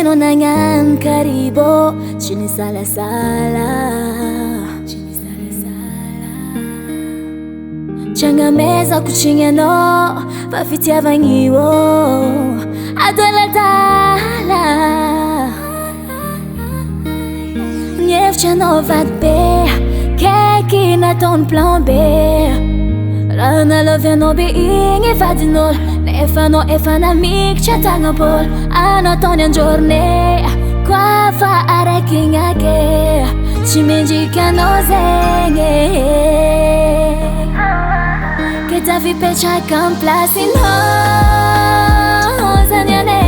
Sino nangan karibo, chinisala-sala. Changameza kuchinyano, pafitiavangiwo adalatala. Niefchano vatbe, keki na ton plan B. Rana loviano be inge vadinol, nefano efana mik chatangapol. Anatonian giorni, qua fa arekingake, chimejikano zenge. Que ta vie pecha comme place no zanyane.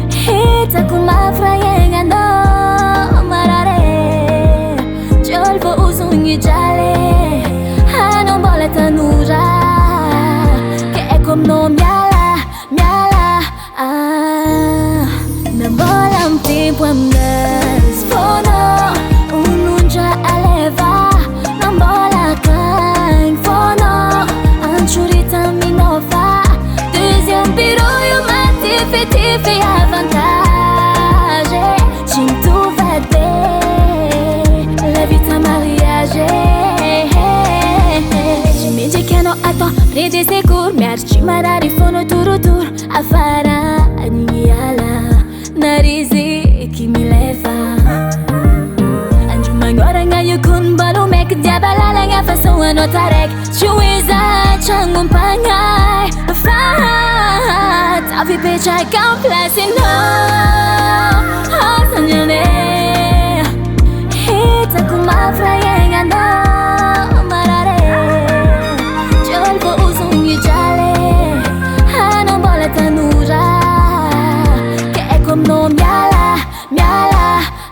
Hita kuma frayenga no marare. Jolvo uzungi jale, hanon bola tanura. Que è come no miala, miala. Ah, me bola un tempo amnes fono, ununja aleva, non bola kan fono. Tifi a vantage, cim tu vede la vita mariage. Ci mi dicono a to, ridi sicur, merci marari fono turutur, a fara niala, narizi chi mi leva. Anju mangora ngayu kun balu mek diabala nga façon a notarek, chuiza changun pangai, ta vie pecha comme place no zanyane. Hita kuma frayenga no marare. Jolvo uzungi jale, hanon bola tanura. Que è come no miala, miala.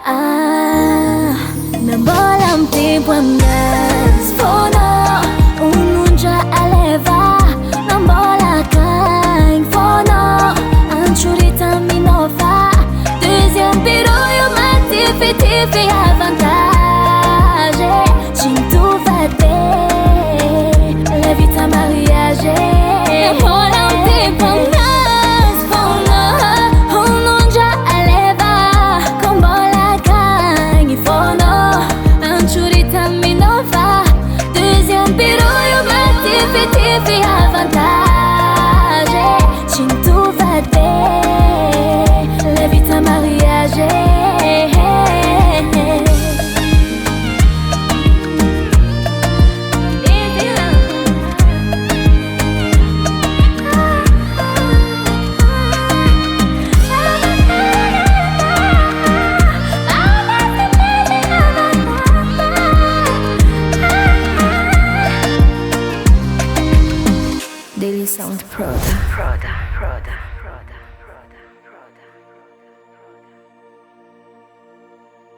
Ah, me bola un tempo amnes fono, ununja aleva, non bola kan fono. Anchurita minova, deuxième pirouille, ma tifi a vantage. Cim tu vede la vita mariage. Bola un tempo amnes fono, ununja aleva, con bola kan fono. Anchurita minova, deuxième pirouille, ma tifi a vantage. Cim tu vede la vita mariage. Daily Sound Proda.